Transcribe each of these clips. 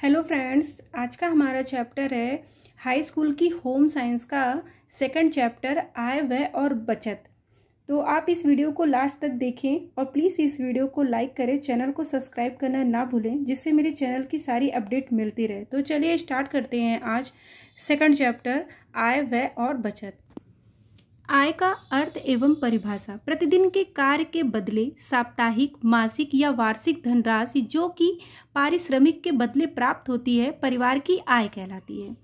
Hello friends, आज का हमारा चैप्टर है हाई स्कूल की होम साइंस का सेकंड चैप्टर आय व्यय और बचत। तो आप इस वीडियो को लास्ट तक देखें और प्लीज़ इस वीडियो को लाइक करें, चैनल को सब्सक्राइब करना ना भूलें जिससे मेरे चैनल की सारी अपडेट मिलती रहे। तो चलिए स्टार्ट करते हैं आज सेकंड चैप्टर आय व्यय और बचत। आय का अर्थ एवं परिभाषा। प्रतिदिन के कार्य के बदले साप्ताहिक, मासिक या वार्षिक धनराशि जो कि पारिश्रमिक के बदले प्राप्त होती है परिवार की आय कहलाती है।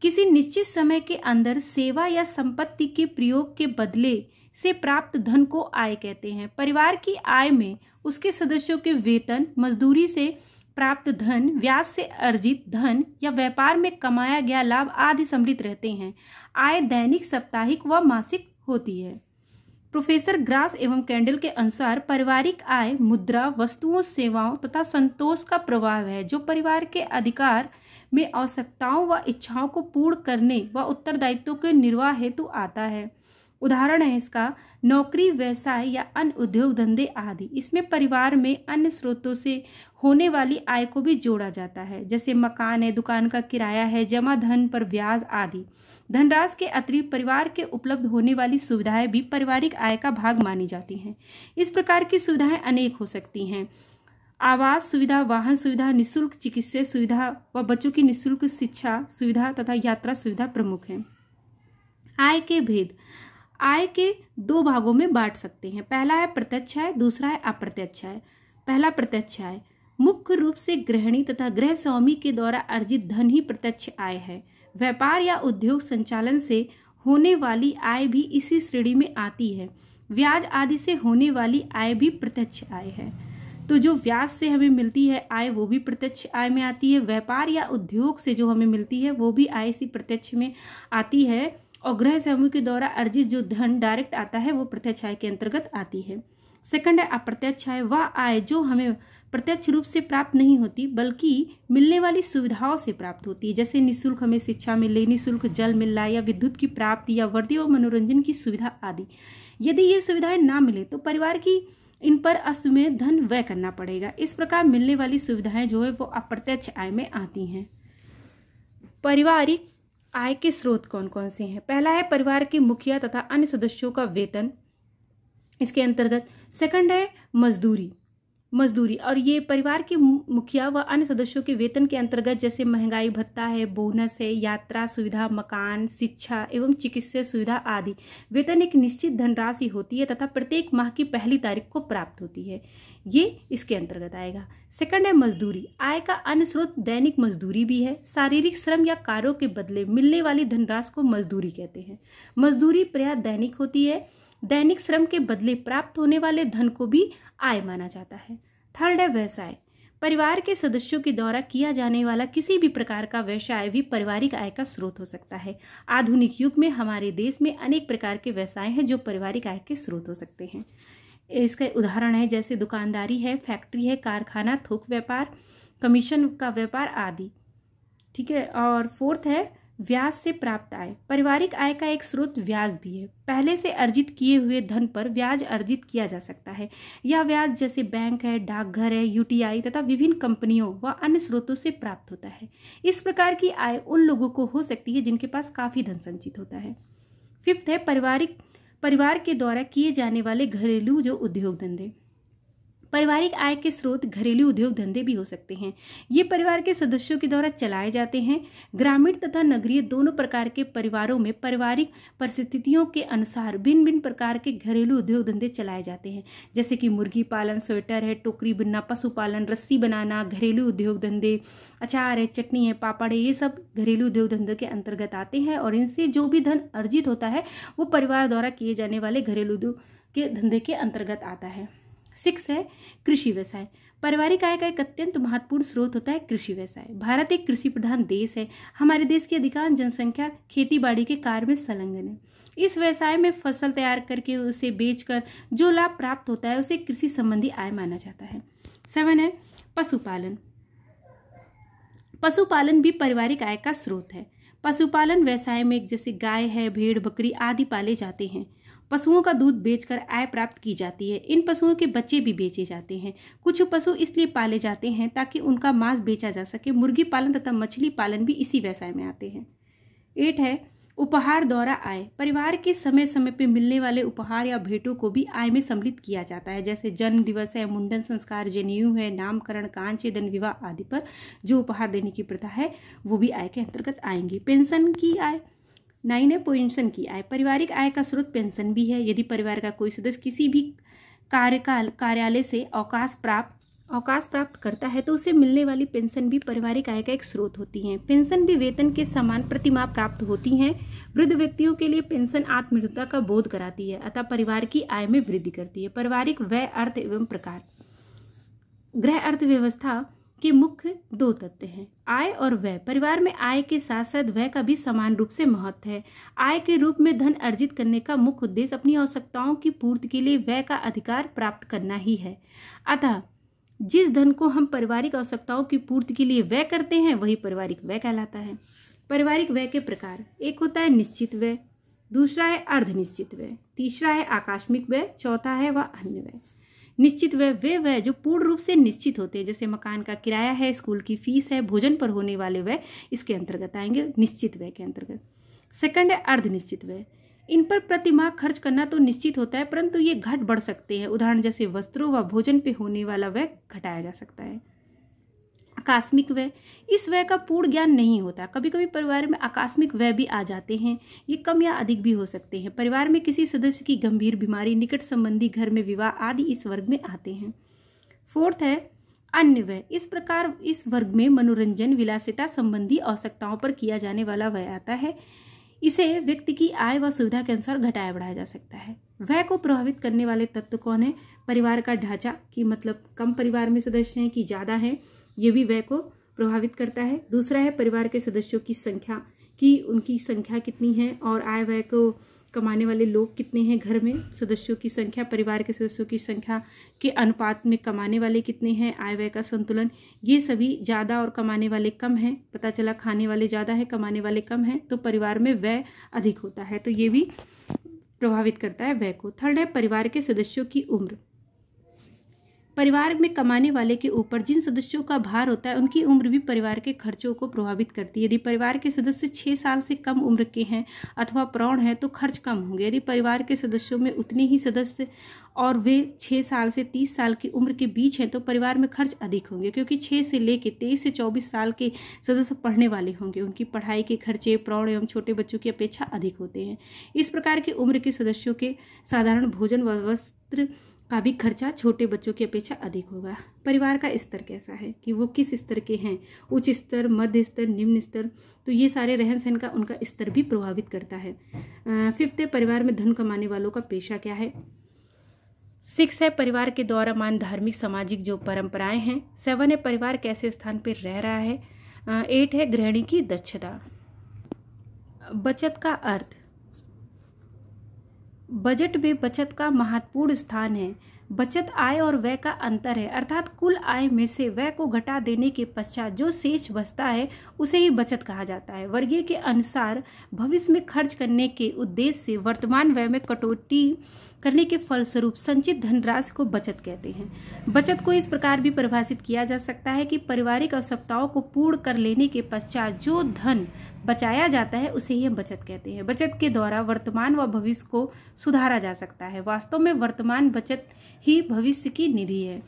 किसी निश्चित समय के अंदर सेवा या संपत्ति के प्रयोग के बदले से प्राप्त धन को आय कहते हैं। परिवार की आय में उसके सदस्यों के वेतन, मजदूरी से प्राप्त धन, ब्याज से अर्जित धन या व्यापार में कमाया गया लाभ आदि सम्मिलित रहते हैं। आय दैनिक, साप्ताहिक व मासिक होती है। प्रोफेसर ग्रास एवं कैंडल के अनुसार पारिवारिक आय मुद्रा, वस्तुओं, सेवाओं तथा संतोष का प्रभाव है जो परिवार के अधिकार में आवश्यकताओं व इच्छाओं को पूर्ण करने व उत्तरदायित्वों के निर्वाह हेतु आता है। उदाहरण है इसका नौकरी, व्यवसाय या अन्य उद्योग धंधे आदि। इसमें परिवार में अन्य स्रोतों से होने वाली आय को भी जोड़ा जाता है, जैसे मकान है, दुकान का किराया है, जमा धन पर ब्याज आदि। धनराशि के अतिरिक्त परिवार के उपलब्ध होने वाली सुविधाएं भी पारिवारिक आय का भाग मानी जाती हैं। इस प्रकार की सुविधाएं अनेक हो सकती हैं। आवास सुविधा, वाहन सुविधा, निःशुल्क चिकित्सा सुविधा व बच्चों की निःशुल्क शिक्षा सुविधा तथा यात्रा सुविधा प्रमुख है। आय के भेद। आय के दो भागों में बांट सकते हैं। पहला है प्रत्यक्ष आय, दूसरा है अप्रत्यक्ष आय। पहला प्रत्यक्ष आय मुख्य रूप से गृहिणी तथा गृह स्वामी के द्वारा अर्जित धन ही प्रत्यक्ष आय है। व्यापार या उद्योग संचालन से होने वाली आय भी इसी श्रेणी में आती है। ब्याज आदि से होने वाली आय भी प्रत्यक्ष आय है। तो जो ब्याज से हमें मिलती है आय वो भी प्रत्यक्ष आय में आती है। व्यापार या उद्योग से जो हमें मिलती है वो भी आय इसी प्रत्यक्ष में आती है। और गृह समूह के द्वारा अर्जित जो धन डायरेक्ट आता है वो प्रत्यक्ष आय के अंतर्गत आती है। सेकंड है अप्रत्यक्ष आय। वह आय जो हमें प्रत्यक्ष रूप से प्राप्त नहीं होती बल्कि मिलने वाली सुविधाओं से प्राप्त होती है, जैसे निःशुल्क हमें शिक्षा मिल रही, निःशुल्क जल मिल रहा है या विद्युत की प्राप्ति या वर्दी और मनोरंजन की सुविधा आदि। यदि ये सुविधाएं ना मिले तो परिवार की इन पर असमय धन व्यय करना पड़ेगा। इस प्रकार मिलने वाली सुविधाएं जो है वो अप्रत्यक्ष आय में आती हैं। पारिवारिक आय के स्रोत कौन कौन से हैं? पहला है परिवार के मुखिया तथा अन्य सदस्यों का वेतन, इसके अंतर्गत। सेकंड है मजदूरी और ये परिवार के मुखिया व अन्य सदस्यों के वेतन के अंतर्गत, जैसे महंगाई भत्ता है, बोनस है, यात्रा सुविधा, मकान, शिक्षा एवं चिकित्सा सुविधा आदि। वेतन एक निश्चित धनराशि होती है तथा प्रत्येक माह की पहली तारीख को प्राप्त होती है, ये इसके अंतर्गत आएगा। सेकंड है मजदूरी। आय का अन्य स्रोत दैनिक मजदूरी भी है। शारीरिक श्रम या कार्यों के बदले मिलने वाली धनराशि को मजदूरी कहते हैं। मजदूरी प्रायः दैनिक होती है। दैनिक श्रम के बदले प्राप्त होने वाले धन को भी आय माना जाता है। थर्ड है व्यवसाय। परिवार के सदस्यों के द्वारा किया जाने वाला किसी भी प्रकार का व्यवसाय भी पारिवारिक आय का स्रोत हो सकता है। आधुनिक युग में हमारे देश में अनेक प्रकार के व्यवसाय हैं जो पारिवारिक आय के स्रोत हो सकते हैं। इसका उदाहरण है जैसे दुकानदारी है, फैक्ट्री है, कारखाना, थोक व्यापार, कमीशन का व्यापार आदि। ठीक है। और फोर्थ है ब्याज से प्राप्त आय। पारिवारिक आय का एक स्रोत ब्याज भी है। पहले से अर्जित किए हुए धन पर ब्याज अर्जित किया जा सकता है। यह ब्याज जैसे बैंक है, डाकघर है, यूटीआई तथा विभिन्न कंपनियों व अन्य स्रोतों से प्राप्त होता है। इस प्रकार की आय उन लोगों को हो सकती है जिनके पास काफी धन संचित होता है। फिफ्थ है परिवार के द्वारा किए जाने वाले घरेलू जो उद्योग धंधे। पारिवारिक आय के स्रोत घरेलू उद्योग धंधे भी हो सकते हैं। ये परिवार के सदस्यों के द्वारा चलाए जाते हैं। ग्रामीण तथा नगरीय दोनों प्रकार के परिवारों में पारिवारिक परिस्थितियों के अनुसार भिन्न भिन्न प्रकार के घरेलू उद्योग धंधे चलाए जाते हैं, जैसे कि मुर्गी पालन, स्वेटर है, टोकरी बुनना, पशुपालन, रस्सी बनाना, घरेलू उद्योग धंधे, अचार है, चटनी है, पापड़ है, ये सब घरेलू उद्योग धंधे के अंतर्गत आते हैं। और इनसे जो भी धन अर्जित होता है वो परिवार द्वारा किए जाने वाले घरेलू उद्योग के धंधे के अंतर्गत आता है। सिक्स है कृषि व्यवसाय। पारिवारिक आय का एक अत्यंत महत्वपूर्ण स्रोत होता है कृषि व्यवसाय। भारत एक कृषि प्रधान देश है। हमारे देश की अधिकांश जनसंख्या खेती बाड़ी के कार्य में संलग्न है। इस व्यवसाय में फसल तैयार करके उसे बेचकर जो लाभ प्राप्त होता है उसे कृषि संबंधी आय माना जाता है। 7 है पशुपालन। पशुपालन भी पारिवारिक आय का स्रोत है। पशुपालन व्यवसाय में जैसे गाय है, भेड़, बकरी आदि पाले जाते हैं। पशुओं का दूध बेचकर आय प्राप्त की जाती है। इन पशुओं के बच्चे भी बेचे जाते हैं। कुछ पशु इसलिए पाले जाते हैं ताकि उनका मांस बेचा जा सके। मुर्गी पालन तथा मछली पालन भी इसी व्यवसाय में आते हैं। 8 है उपहार द्वारा आय। परिवार के समय समय पे मिलने वाले उपहार या भेंटों को भी आय में सम्मिलित किया जाता है। जैसे जन्म दिवस है, मुंडन संस्कार, जनेऊ है, नामकरण, कांचेदन, विवाह आदि पर जो उपहार देने की प्रथा है वो भी आय के अंतर्गत आएंगी। पेंशन की आय। 9 है पेंशन की आय। पारिवारिक आय का स्रोत पेंशन भी है। यदि परिवार का कोई सदस्य किसी भी कार्यालय से अवकाश प्राप्त करता है तो उसे मिलने वाली पेंशन भी पारिवारिक आय का एक स्रोत होती है। पेंशन भी वेतन के समान प्रतिमाह प्राप्त होती हैं। वृद्ध व्यक्तियों के लिए पेंशन आत्मनिर्भरता का बोध कराती है, अतः परिवार की आय में वृद्धि करती है। पारिवारिक व्यय अर्थ एवं प्रकार। गृह अर्थव्यवस्था के मुख्य 2 तत्व हैं, आय और व्यय। परिवार में आय के साथ साथ व्यय का भी समान रूप से महत्व है। आय के रूप में धन अर्जित करने का मुख्य उद्देश्य अपनी आवश्यकताओं की पूर्ति के लिए व्यय का अधिकार प्राप्त करना ही है। अतः जिस धन को हम पारिवारिक आवश्यकताओं की पूर्ति के लिए व्यय करते हैं वही पारिवारिक व्यय कहलाता है। पारिवारिक व्यय के प्रकार। एक होता है निश्चित व्यय, दूसरा है अर्धनिश्चित व्यय, तीसरा है आकस्मिक व्यय, चौथा है वह अन्य व्यय। निश्चित व्यय वे व्यय जो पूर्ण रूप से निश्चित होते हैं, जैसे मकान का किराया है, स्कूल की फीस है, भोजन पर होने वाले व्यय इसके अंतर्गत आएंगे, निश्चित व्यय के अंतर्गत। सेकंड है अर्धनिश्चित व्यय। इन पर प्रतिमाह खर्च करना तो निश्चित होता है परंतु ये घट बढ़ सकते हैं। उदाहरण जैसे वस्त्रों व भोजन पे होने वाला व्यय घटाया जा सकता है। आकस्मिक व्यय। इस व्यय का पूर्ण ज्ञान नहीं होता। कभी कभी परिवार में आकस्मिक व्यय भी आ जाते हैं। ये कम या अधिक भी हो सकते हैं। परिवार में किसी सदस्य की गंभीर बीमारी, निकट संबंधी घर में विवाह आदि इस वर्ग में आते हैं। 4 है अन्य व्यय। इस प्रकार इस वर्ग में मनोरंजन, विलासिता संबंधी आवश्यकताओं पर किया जाने वाला व्यय आता है। इसे व्यक्ति की आय व सुविधा के अनुसार घटाया बढ़ाया जा सकता है। व्यय को प्रभावित करने वाले तत्व कौन है? परिवार का ढांचा, कि मतलब कम परिवार में सदस्य हैं कि ज़्यादा हैं, ये भी व्यय को प्रभावित करता है। दूसरा है परिवार के सदस्यों की संख्या, कि उनकी संख्या कितनी है और आय व्यय को कमाने वाले लोग कितने हैं घर में। सदस्यों की संख्या परिवार के सदस्यों की संख्या के अनुपात में कमाने वाले कितने हैं, आय व्यय का संतुलन, ये सभी ज़्यादा और कमाने वाले कम हैं। पता चला खाने वाले ज़्यादा हैं, कमाने वाले कम हैं, तो परिवार में व्यय अधिक होता है, तो ये भी प्रभावित करता है व्यय को। 3 है परिवार के सदस्यों की उम्र। परिवार में कमाने वाले के ऊपर जिन सदस्यों का भार होता है उनकी उम्र भी परिवार के खर्चों को प्रभावित करती है। यदि परिवार के सदस्य 6 साल से कम उम्र के हैं अथवा प्रौढ़ हैं तो खर्च कम होंगे। यदि परिवार के सदस्यों में उतने ही सदस्य और वे 6 साल से 30 साल की उम्र के बीच हैं तो परिवार में खर्च अधिक होंगे, क्योंकि 6 से लेकर 23 से 24 साल के सदस्य पढ़ने वाले होंगे। उनकी पढ़ाई के खर्चे प्रौढ़ एवं छोटे बच्चों की अपेक्षा अधिक होते हैं। इस प्रकार की उम्र के सदस्यों के साधारण भोजन व वस्त्र का भी खर्चा छोटे बच्चों की अपेक्षा अधिक होगा। परिवार का स्तर कैसा है, कि वो किस स्तर के हैं, उच्च स्तर, मध्य स्तर, निम्न स्तर, तो ये सारे रहन सहन का उनका स्तर भी प्रभावित करता है। 5 है परिवार में धन कमाने वालों का पेशा क्या है। 6 है परिवार के द्वारा मान धार्मिक सामाजिक जो परंपराएं हैं। 7 है परिवार कैसे स्थान पर रह रहा है। 8 है गृहिणी की दक्षता। बचत का अर्थ। बजट में बचत का महत्वपूर्ण स्थान है। बचत आय और व्यय का अंतर है, अर्थात कुल आय में से व्यय को घटा देने के पश्चात जो शेष बचता है उसे ही बचत कहा जाता है। वर्गीय के अनुसार भविष्य में खर्च करने के उद्देश्य से वर्तमान व्यय में कटौती करने के फलस्वरूप संचित धनराशि को बचत कहते हैं। बचत को इस प्रकार भी परिभाषित किया जा सकता है कि पारिवारिक आवश्यकताओं को पूर्ण कर लेने के पश्चात जो धन बचाया जाता है उसे ही हम बचत कहते हैं। बचत के द्वारा वर्तमान व भविष्य को सुधारा जा सकता है। वास्तव में वर्तमान बचत ही भविष्य की निधि है।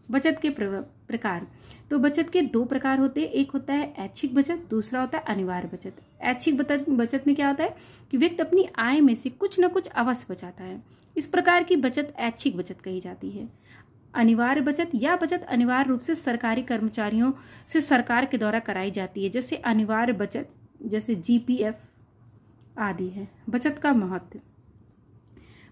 बचत के प्रकार। तो बचत के 2 प्रकार होते हैं। एक होता है ऐच्छिक बचत, दूसरा होता है अनिवार्य बचत। ऐच्छिक बचत में क्या होता है कि व्यक्ति अपनी आय में से कुछ न कुछ अवश्य बचाता है। इस प्रकार की बचत ऐच्छिक बचत कही जाती है। अनिवार्य बचत या बचत अनिवार्य रूप से सरकारी कर्मचारियों से सरकार के द्वारा कराई जाती है, जैसे अनिवार्य बचत जैसे GPF आदि है। बचत का महत्व।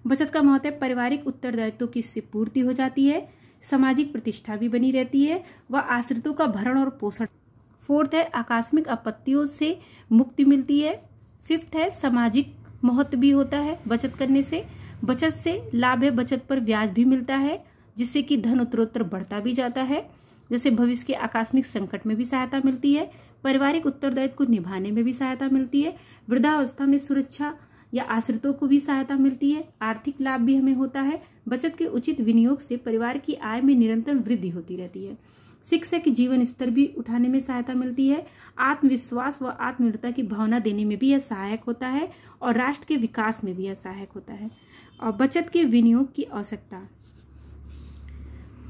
बचत का महत्व है पारिवारिक उत्तरदायित्वों की इससे पूर्ति हो जाती है, सामाजिक प्रतिष्ठा भी बनी रहती है व आश्रितों का भरण और पोषण। 4 है आकस्मिक आपत्तियों से मुक्ति मिलती है। 5 है सामाजिक महत्व भी होता है बचत करने से। बचत से लाभ है बचत पर ब्याज भी मिलता है, जिससे कि धन उत्तरोत्तर बढ़ता भी जाता है। जैसे भविष्य के आकस्मिक संकट में भी सहायता मिलती है। पारिवारिक उत्तरदायित्व को निभाने में भी सहायता मिलती है। वृद्धावस्था में सुरक्षा या आश्रितों को भी सहायता मिलती है। आर्थिक लाभ भी हमें होता है। बचत के उचित विनियोग से परिवार की आय में निरंतर वृद्धि होती रहती है। शिक्षा की जीवन स्तर भी उठाने में सहायता मिलती है। आत्मविश्वास व आत्मनिर्भरता की भावना देने में भी यह सहायक होता है और राष्ट्र के विकास में भी यह सहायक होता है। और बचत के विनियोग की आवश्यकता,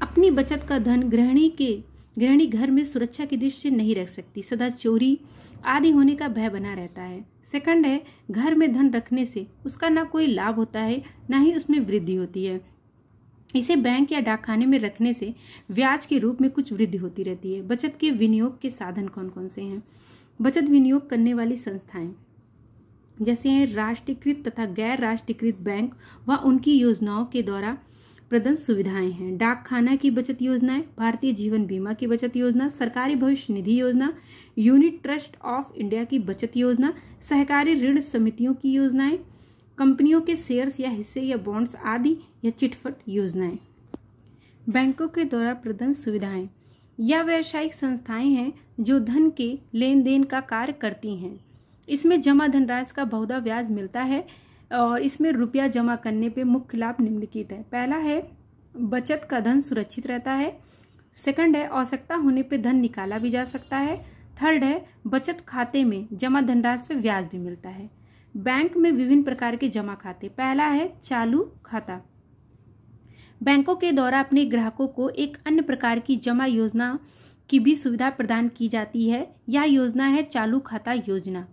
अपनी बचत का धन गृहिणी घर में सुरक्षा की दृष्टि से नहीं रख सकती, सदा चोरी आदि होने का भय बना रहता है। सेकंड है, घर में धन रखने से उसका ना कोई लाभ होता है ना ही उसमें वृद्धि होती है। इसे बैंक या डाकखाने में रखने से ब्याज के रूप में कुछ वृद्धि होती रहती है। बचत के विनियोग के साधन कौन कौन से हैं? बचत विनियोग करने वाली संस्थाएं जैसे हैं राष्ट्रीयकृत तथा गैर राष्ट्रीयकृत बैंक व उनकी योजनाओं के द्वारा प्रदत्त सुविधाएं हैं। डाकखाना की बचत योजनाएं, भारतीय जीवन बीमा की बचत योजना, सरकारी भविष्य निधि योजना, यूनिट ट्रस्ट ऑफ इंडिया की बचत योजना, सहकारी ऋण समितियों की योजनाएं, कंपनियों के शेयर्स या हिस्से या बॉन्ड्स आदि या चिटफंड योजनाएं। बैंकों के द्वारा प्रदत्त सुविधाएं या व्यावसायिक संस्थाएं हैं जो धन के लेन देन का कार्य करती हैं। इसमें जमा धनराशि का बहुधा ब्याज मिलता है और इसमें रुपया जमा करने पे मुख्य लाभ निम्नलिखित है। पहला है, बचत का धन सुरक्षित रहता है। सेकंड है, आवश्यकता होने पे धन निकाला भी जा सकता है। थर्ड है, बचत खाते में जमा धनराशि पे ब्याज भी मिलता है। बैंक में विभिन्न प्रकार के जमा खाते। पहला है चालू खाता। बैंकों के द्वारा अपने ग्राहकों को एक अन्य प्रकार की जमा योजना की भी सुविधा प्रदान की जाती है। यह योजना है चालू खाता योजना।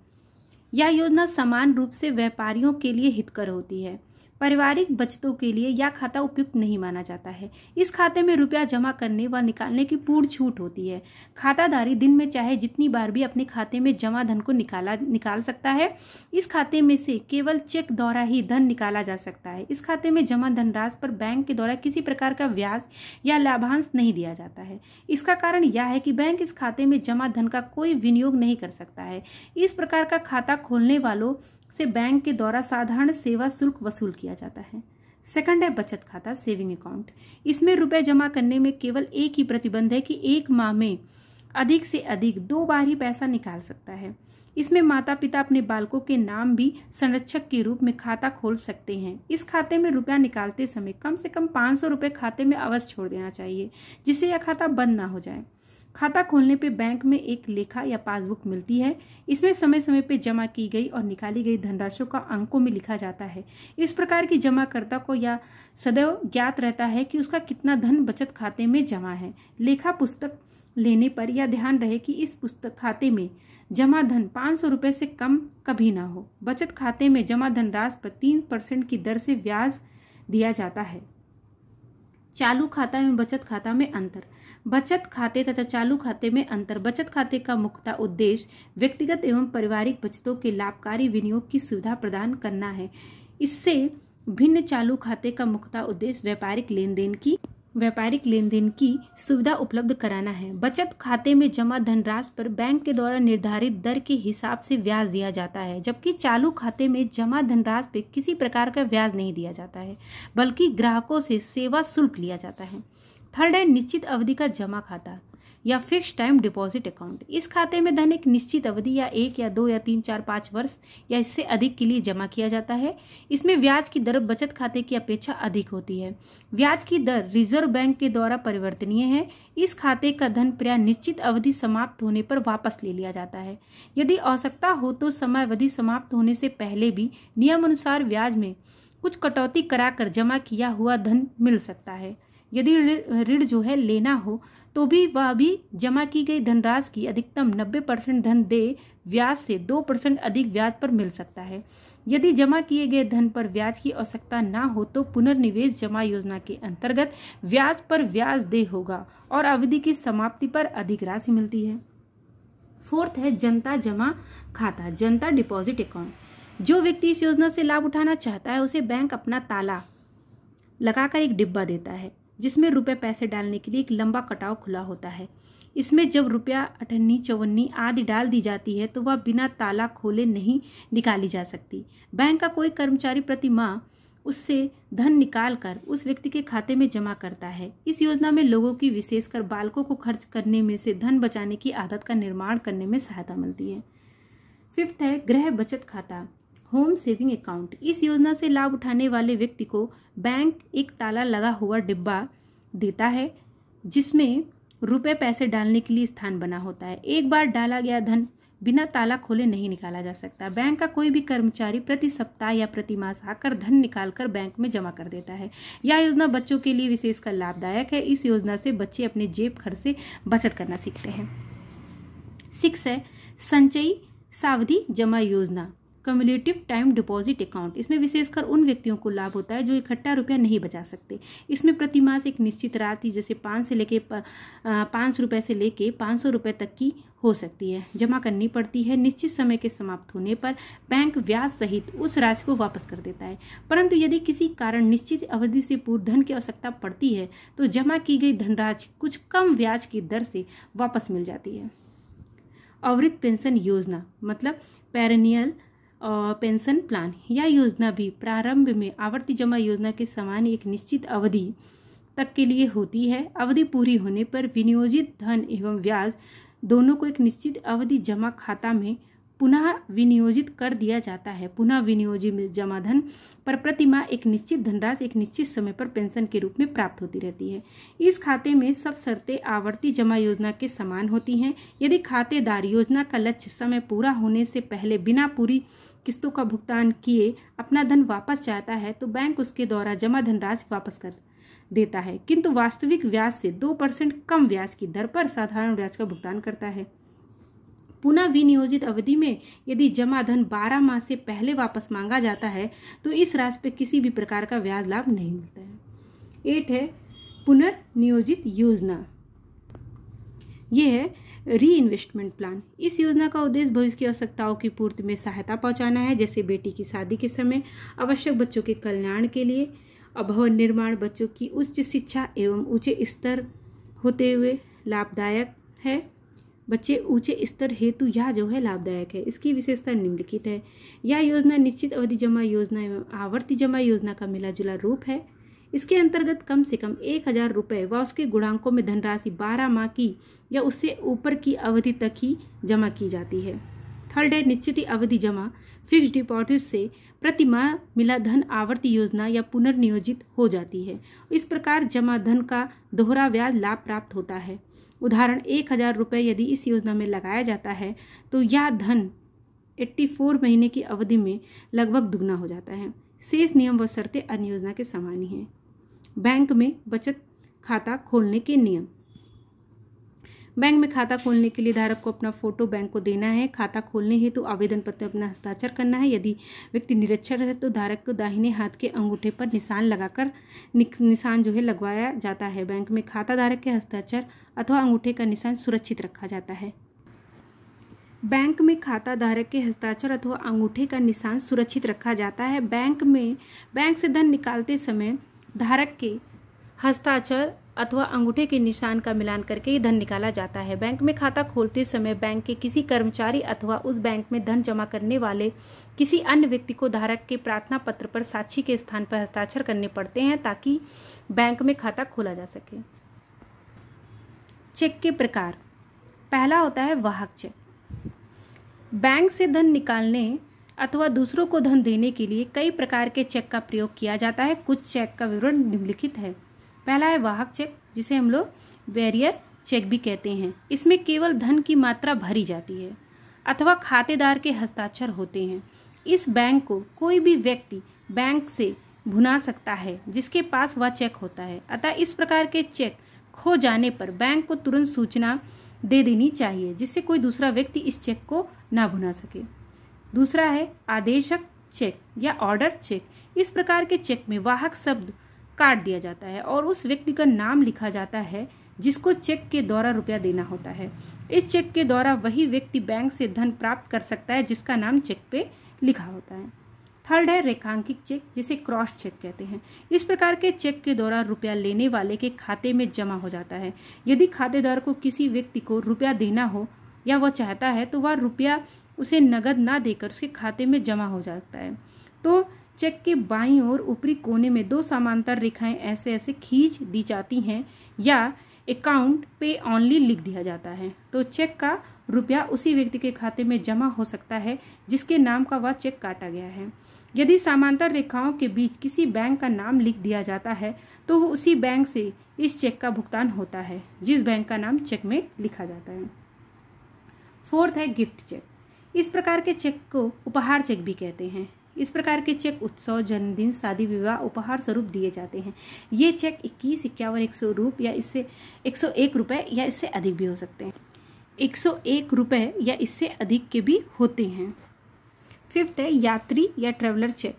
यह योजना समान रूप से व्यापारियों के लिए हितकर होती है। पारिवारिक बचतों के लिए यह खाता उपयुक्त नहीं माना जाता है। इस खाते में रुपया जमा करने व निकालने की पूर्ण छूट होती है। खाताधारी दिन में चाहे जितनी बार भी अपने खाते में जमा धन को निकाल सकता है। इस खाते में से केवल चेक द्वारा ही धन निकाला जा सकता है। इस खाते में जमा धनराशि पर बैंक के द्वारा किसी प्रकार का ब्याज या लाभांश नहीं दिया जाता है। इसका कारण यह है कि बैंक इस खाते में जमा धन का कोई विनियोग नहीं कर सकता है। इस प्रकार का खाता खोलने वालों से बैंक के द्वारा साधारण सेवा शुल्क वसूल किया जाता है। सेकंड है बचत खाता सेविंग अकाउंट। इसमें रुपए जमा करने में केवल एक ही प्रतिबंध है कि एक माह में अधिक से अधिक 2 बार ही पैसा निकाल सकता है। इसमें माता पिता अपने बालकों के नाम भी संरक्षक के रूप में खाता खोल सकते हैं। इस खाते में रुपया निकालते समय कम से कम 500 रुपये खाते में अवश्य छोड़ देना चाहिए, जिससे यह खाता बंद ना हो जाए। खाता खोलने पे बैंक में एक लेखा या पासबुक मिलती है। इसमें समय समय पे जमा की गई और निकाली गई धनराशि का अंकों में लिखा जाता है। इस प्रकार की जमाकर्ता को यह सदैव ज्ञात रहता है कि उसका कितना धन बचत खाते में जमा है। लेखा पुस्तक लेने पर यह ध्यान रहे कि इस पुस्तक खाते में जमा धन 500 रुपये से कम कभी ना हो। बचत खाते में जमा धनराशि पर 3% की दर से ब्याज दिया जाता है। चालू खाता एवं बचत खाता में अंतर। बचत खाते तथा चालू खाते में अंतर। बचत खाते का मुख्य उद्देश्य व्यक्तिगत एवं पारिवारिक बचतों के लाभकारी विनियोग की सुविधा प्रदान करना है। इससे भिन्न चालू खाते का मुख्य उद्देश्य व्यापारिक लेन देन की सुविधा उपलब्ध कराना है। बचत खाते में जमा धनराशि पर बैंक के द्वारा निर्धारित दर के हिसाब से ब्याज दिया जाता है, जबकि चालू खाते में जमा धनराशि पर किसी प्रकार का ब्याज नहीं दिया जाता है, बल्कि ग्राहकों से सेवा शुल्क लिया जाता है। थर्ड है निश्चित अवधि का जमा खाता या फिक्स टाइम डिपॉजिट अकाउंट। इस खाते में धन एक निश्चित अवधि या 1 या 2 या 3, 4, 5 वर्ष या इससे अधिक के लिए जमा किया जाता है। इसमें ब्याज की दर बचत खाते की अपेक्षा अधिक होती है। ब्याज की दर रिजर्व बैंक के द्वारा परिवर्तनीय है। इस खाते का धन प्रायः निश्चित अवधि समाप्त होने पर वापस ले लिया जाता है। यदि आवश्यकता हो तो समय अवधि समाप्त होने से पहले भी नियम अनुसार ब्याज में कुछ कटौती कराकर जमा किया हुआ धन मिल सकता है। यदि ऋण जो है लेना हो तो भी वह भी जमा की गई धनराशि की अधिकतम 90% धन दे ब्याज से 2% अधिक ब्याज पर मिल सकता है। यदि जमा किए गए धन पर ब्याज की आवश्यकता ना हो तो पुनर्निवेश जमा योजना के अंतर्गत ब्याज पर ब्याज दे होगा और अवधि की समाप्ति पर अधिक राशि मिलती है। फोर्थ है जनता जमा खाता, जनता डिपॉजिट अकाउंट। जो व्यक्ति इस योजना से लाभ उठाना चाहता है उसे बैंक अपना ताला लगाकर एक डिब्बा देता है, जिसमें रुपए पैसे डालने के लिए एक लंबा कटाव खुला होता है। इसमें जब रुपया 58, 54 आदि डाल दी जाती है तो वह बिना ताला खोले नहीं निकाली जा सकती। बैंक का कोई कर्मचारी प्रति माह उससे धन निकाल कर उस व्यक्ति के खाते में जमा करता है। इस योजना में लोगों की विशेषकर बालकों को खर्च करने में से धन बचाने की आदत का निर्माण करने में सहायता मिलती है। फिफ्थ है गृह बचत खाता, होम सेविंग अकाउंट। इस योजना से लाभ उठाने वाले व्यक्ति को बैंक एक ताला लगा हुआ डिब्बा देता है जिसमें रुपए पैसे डालने के लिए स्थान बना होता है। एक बार डाला गया धन बिना ताला खोले नहीं निकाला जा सकता। बैंक का कोई भी कर्मचारी प्रति सप्ताह या प्रति मास आकर धन निकालकर बैंक में जमा कर देता है। यह योजना बच्चों के लिए विशेषकर लाभदायक है। इस योजना से बच्चे अपने जेब खर्च से बचत करना सीखते हैं। 6 है संचयी सावधि जमा योजना, कम्युलेटिव टाइम डिपॉजिट अकाउंट। इसमें विशेषकर उन व्यक्तियों को लाभ होता है जो इकट्ठा रुपया नहीं बचा सकते। इसमें प्रति मास एक निश्चित राशि जैसे 500 रुपये से लेके 500 रुपये तक की हो सकती है जमा करनी पड़ती है। निश्चित समय के समाप्त होने पर बैंक ब्याज सहित उस राशि को वापस कर देता है, परंतु यदि किसी कारण निश्चित अवधि से पूर्व धन की आवश्यकता पड़ती है तो जमा की गई धनराशि कुछ कम ब्याज की दर से वापस मिल जाती है। अवृत पेंशन योजना मतलब पेरेनियल पेंशन प्लान। यह योजना भी प्रारंभ में आवर्ती जमा योजना के समान एक निश्चित अवधि तक के लिए होती है। अवधि पूरी होने पर विनियोजित धन एवं ब्याज दोनों को एक निश्चित अवधि जमा खाता में पुनः विनियोजित कर दिया जाता है। पुनः विनियोजित जमा धन पर प्रति माह एक निश्चित धनराशि एक निश्चित समय पर पेंशन के रूप में प्राप्त होती रहती है। इस खाते में सब शर्तें आवर्ती जमा योजना के समान होती हैं। यदि खातेदार योजना का लक्ष्य समय पूरा होने से पहले बिना पूरी किस्तों का भुगतान किए अपना धन वापस चाहता है तो बैंक उसके द्वारा जमा धनराशि वापस कर देता है, किंतु वास्तविक ब्याज से 2% कम ब्याज की दर पर साधारण ब्याज का भुगतान करता है। पुनः विनियोजित अवधि में यदि जमा धन 12 माह से पहले वापस मांगा जाता है तो इस राशि पर किसी भी प्रकार का ब्याज लाभ नहीं मिलता है। 8 है पुनर्नियोजित योजना। यह है री इन्वेस्टमेंट प्लान। इस योजना का उद्देश्य भविष्य की आवश्यकताओं की पूर्ति में सहायता पहुंचाना है, जैसे बेटी की शादी के समय आवश्यक बच्चों के कल्याण के लिए, भवन निर्माण, बच्चों की उच्च शिक्षा एवं ऊंचे स्तर होते हुए लाभदायक है। बच्चे ऊंचे स्तर हेतु यह जो है लाभदायक है। इसकी विशेषता निम्नलिखित है। यह योजना निश्चित अवधि जमा योजना एवं आवर्ती जमा योजना का मिला जुला रूप है। इसके अंतर्गत कम से कम 1000 रुपये व उसके गुणांकों में धनराशि 12 माह की या उससे ऊपर की अवधि तक ही जमा की जाती है। 3 है निश्चित अवधि जमा फिक्स्ड डिपॉजिट से प्रति माह मिला धन आवर्ती योजना या पुनर्नियोजित हो जाती है। इस प्रकार जमा धन का दोहरा ब्याज लाभ प्राप्त होता है। उदाहरण 1000 रुपये यदि इस योजना में लगाया जाता है तो यह धन 84 महीने की अवधि में लगभग दुगना हो जाता है। शेष नियम व शर्तें अन्य योजना के समान ही हैं। बैंक में बचत खाता खोलने के नियम। बैंक में खाता खोलने के लिए धारक को अपना फोटो बैंक को देना है। खाता खोलने हेतु आवेदन पत्र अपना हस्ताक्षर करना है। यदि व्यक्ति निरक्षर है तो धारक को दाहिने हाथ के अंगूठे पर निशान लगाकर निशान जो है लगवाया जाता है। बैंक में खाता धारक के हस्ताक्षर अथवा अंगूठे का निशान सुरक्षित रखा जाता है। बैंक में खाता धारक के हस्ताक्षर अथवा अंगूठे का निशान सुरक्षित रखा जाता है। बैंक से धन निकालते समय धारक के हस्ताक्षर अथवा अंगूठे के निशान का मिलान करके ही धन निकाला जाता है। बैंक में खाता खोलते समय बैंक के किसी कर्मचारी अथवा उस बैंक में धन जमा करने वाले किसी अन्य व्यक्ति को धारक के प्रार्थना पत्र पर साक्षी के स्थान पर हस्ताक्षर करने पड़ते हैं ताकि बैंक में खाता खोला जा सके। चेक के प्रकार। पहला होता है वाहक चेक। बैंक से धन निकालने अथवा दूसरों को धन देने के लिए कई प्रकार के चेक का प्रयोग किया जाता है। कुछ चेक का विवरण निम्नलिखित है। पहला है वाहक चेक, जिसे हम लोग बैरियर चेक भी कहते हैं। इसमें केवल धन की मात्रा भरी जाती है अथवा खातेदार के हस्ताक्षर होते हैं। इस बैंक को कोई भी व्यक्ति बैंक से भुना सकता है जिसके पास वह चेक होता है। अतः इस प्रकार के चेक खो जाने पर बैंक को तुरंत सूचना दे देनी चाहिए जिससे कोई दूसरा व्यक्ति इस चेक को ना भुना सके। दूसरा है आदेशक चेक या ऑर्डर चेक। इस प्रकार के चेक में वाहक शब्द काट दिया जाता है और उस व्यक्ति का नाम लिखा जाता है जिसको चेक के द्वारा रुपया देना होता है। इस चेक के द्वारा वही व्यक्ति बैंक से धन प्राप्त कर सकता है जिसका नाम चेक पे लिखा होता है। 3 है रेखांकित चेक, जिसे क्रॉस चेक कहते हैं। इस प्रकार के चेक के द्वारा रुपया लेने वाले के खाते में जमा हो जाता है। यदि खातेदार को किसी व्यक्ति को रुपया देना हो या वह चाहता है तो वह रुपया उसे नगद ना देकर उसके खाते में जमा हो जाता है। तो चेक के बाईं ओर ऊपरी कोने में 2 समांतर रेखाएं ऐसे ऐसे खींच दी जाती हैं या अकाउंट पे ऑनली लिख दिया जाता है। तो चेक का रुपया उसी व्यक्ति के खाते में जमा हो सकता है जिसके नाम का वह चेक काटा गया है। यदि समांतर रेखाओं के बीच किसी बैंक का नाम लिख दिया जाता है तो वो उसी बैंक से इस चेक का भुगतान होता है जिस बैंक का नाम चेक में लिखा जाता है। फोर्थ है गिफ्ट चेक। इस प्रकार के चेक को उपहार चेक भी कहते हैं। इस प्रकार के चेक उत्सव, जन्मदिन, शादी विवाह उपहार स्वरूप दिए जाते हैं। ये चेक 21, 51, 100 रुपये या इससे 101 रुपये या इससे अधिक भी हो सकते हैं। 101 रुपये या इससे अधिक के भी होते हैं। फिफ्थ है यात्री या ट्रेवलर चेक।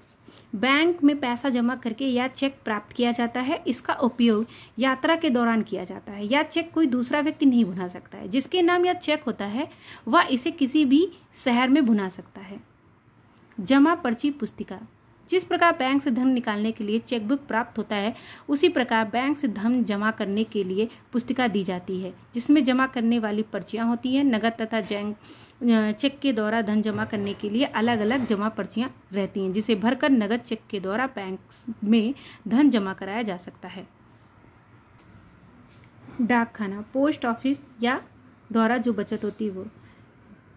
बैंक में पैसा जमा करके या चेक प्राप्त किया जाता है। इसका उपयोग यात्रा के दौरान किया जाता है। यह चेक कोई दूसरा व्यक्ति नहीं भुना सकता है। जिसके नाम यह चेक होता है वह इसे किसी भी शहर में भुना सकता है। जमा पर्ची पुस्तिका। जिस प्रकार बैंक से धन निकालने के लिए चेकबुक प्राप्त होता है उसी प्रकार बैंक से धन जमा करने के लिए पुस्तिका दी जाती है जिसमें जमा करने वाली पर्चियां होती हैं। नगद तथा चेक के द्वारा धन जमा करने के लिए अलग अलग जमा पर्चियां रहती हैं जिसे भरकर नगद चेक के द्वारा बैंक में धन जमा कराया जा सकता है। डाक खाना, पोस्ट ऑफिस या द्वारा जो बचत होती है वो।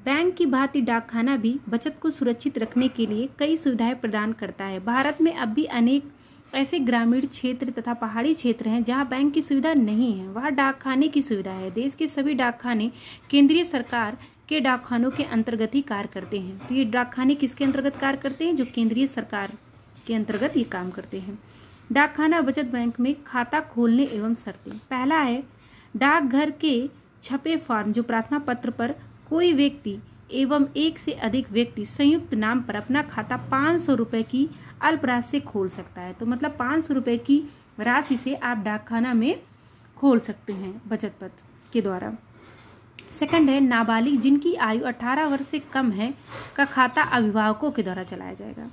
बैंक की भांति डाक खाना भी बचत को सुरक्षित रखने के लिए कई सुविधाएं प्रदान करता है। भारत में अब भी अनेक ऐसे ग्रामीण क्षेत्र तथा पहाड़ी क्षेत्र हैं जहां बैंक की सुविधा नहीं है, वहां डाक खाने की सुविधा है। देश के सभी डाक खाने केंद्रीय सरकार के डाक खानों के अंतर्गत ही कार्य करते हैं। तो ये डाक खाने किसके अंतर्गत कार्य करते हैं? जो केंद्रीय सरकार के अंतर्गत ये काम करते हैं। डाक खाना बचत बैंक में खाता खोलने एवं शर्तें। पहला है डाकघर के छपे फॉर्म जो प्रार्थना पत्र पर कोई व्यक्ति एवं एक से अधिक व्यक्ति संयुक्त नाम पर अपना खाता 500 रुपए की अल्प राशि से खोल सकता है। तो मतलब 500 रुपए की राशि से आप डाकखाना में खोल सकते हैं बचत पत्र के द्वारा। सेकंड है नाबालिग जिनकी आयु 18 वर्ष से कम है का खाता अभिभावकों के द्वारा चलाया जाएगा।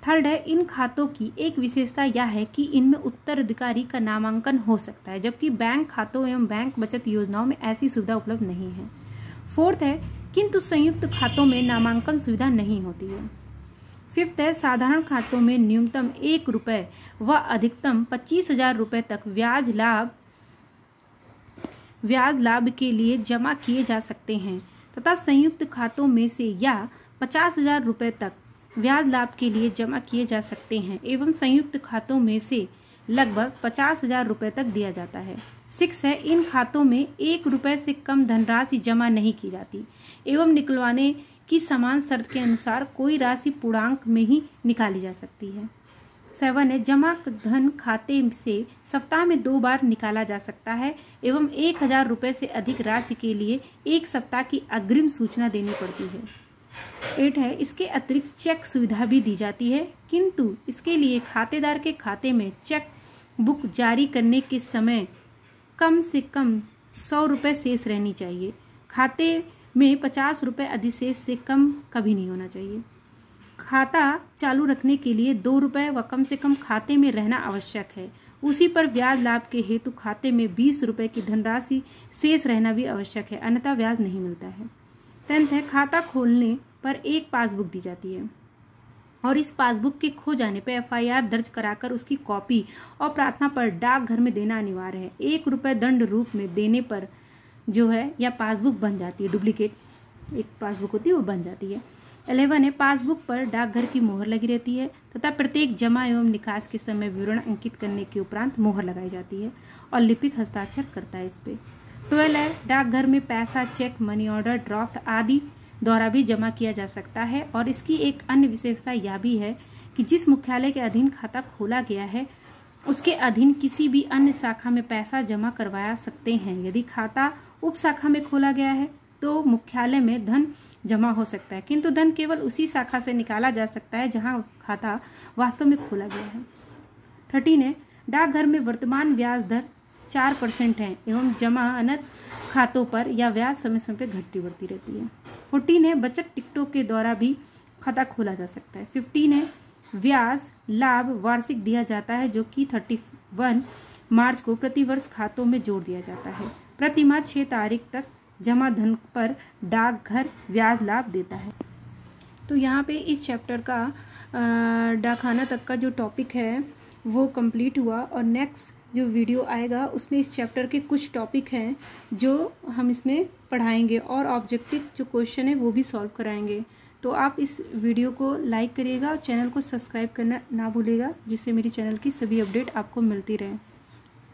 थर्ड है इन खातों की एक विशेषता यह है कि इनमें उत्तराधिकारी का नामांकन हो सकता है जबकि बैंक खातों एवं बैंक बचत योजनाओं में ऐसी सुविधा उपलब्ध नहीं है। फोर्थ है किंतु संयुक्त खातों में नामांकन सुविधा नहीं होती है। फिफ्थ है साधारण खातों में न्यूनतम 1 रुपये व अधिकतम 25,000 रुपये तक ब्याज लाभ के लिए जमा किए जा सकते हैं तथा संयुक्त खातों में से या 50,000 रुपये तक ब्याज लाभ के लिए जमा किए जा सकते हैं एवं संयुक्त खातों में से लगभग 50,000 रुपये तक दिया जाता है। 6 है इन खातों में 1 रुपये से कम धनराशि जमा नहीं की जाती एवं निकलवाने की समान शर्त के अनुसार कोई राशि पूर्णांक में ही निकाली जा सकती है। 7 है जमा धन खाते से सप्ताह में 2 बार निकाला जा सकता है एवं 1,000 रुपये से अधिक राशि के लिए 1 सप्ताह की अग्रिम सूचना देनी पड़ती है। 8 है इसके अतिरिक्त चेक सुविधा भी दी जाती है किंतु इसके लिए खातेदार के खाते में चेक बुक जारी करने के समय कम से कम 100 रुपये शेष रहनी चाहिए। खाते में 50 रुपये अधिशेष से कम कभी नहीं होना चाहिए। खाता चालू रखने के लिए 2 रुपये व कम से कम खाते में रहना आवश्यक है। उसी पर ब्याज लाभ के हेतु खाते में 20 रुपये की धनराशि शेष रहना भी आवश्यक है, अन्यथा ब्याज नहीं मिलता है। 10 है खाता खोलने पर एक पासबुक दी जाती है और इस पासबुक के खो जाने पर FIR दर्ज कराकर उसकी कॉपी और प्रार्थना पर डाकघर में देना अनिवार्य है। 1 रुपये दंड रूप में देने पर जो है या पासबुक बन जाती है, डुप्लीकेट एक पासबुक होती है वो बन जाती है। 11 है पासबुक पर डाकघर की मोहर लगी रहती है तथा प्रत्येक जमा एवं निकास के समय विवरण अंकित करने के उपरांत मोहर लगाई जाती है और लिपिक हस्ताक्षर करता है इस पे। 12 है डाकघर में पैसा, चेक, मनी ऑर्डर, ड्राफ्ट आदि द्वारा भी जमा किया जा सकता है और इसकी एक अन्य विशेषता यह भी है कि जिस मुख्यालय के अधीन खाता खोला गया है उसके अधीन किसी भी अन्य शाखा में पैसा जमा करवा सकते हैं। यदि खाता उप शाखा में खोला गया है तो मुख्यालय में धन जमा हो सकता है किंतु धन केवल उसी शाखा से निकाला जा सकता है जहां खाता वास्तव में खोला गया है। 13 है डाकघर में वर्तमान ब्याज दर 4% है एवं जमानत खातों पर यह ब्याज समय समय पर घटती बढ़ती रहती है। 14 है बचत टिकटों के द्वारा भी खाता खोला जा सकता है। 15 है ब्याज लाभ वार्षिक दिया जाता है जो कि 31 मार्च को प्रतिवर्ष खातों में जोड़ दिया जाता है। प्रति माह 6 तारीख तक जमा धन पर डाकघर ब्याज लाभ देता है। तो यहाँ पे इस चैप्टर का डाकखाना तक का जो टॉपिक है वो कंप्लीट हुआ और नेक्स्ट जो वीडियो आएगा उसमें इस चैप्टर के कुछ टॉपिक हैं जो हम इसमें पढ़ाएंगे और ऑब्जेक्टिव जो क्वेश्चन है वो भी सॉल्व कराएंगे। तो आप इस वीडियो को लाइक करिएगा और चैनल को सब्सक्राइब करना ना भूलिएगा, जिससे मेरी चैनल की सभी अपडेट आपको मिलती रहे।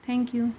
Thank you.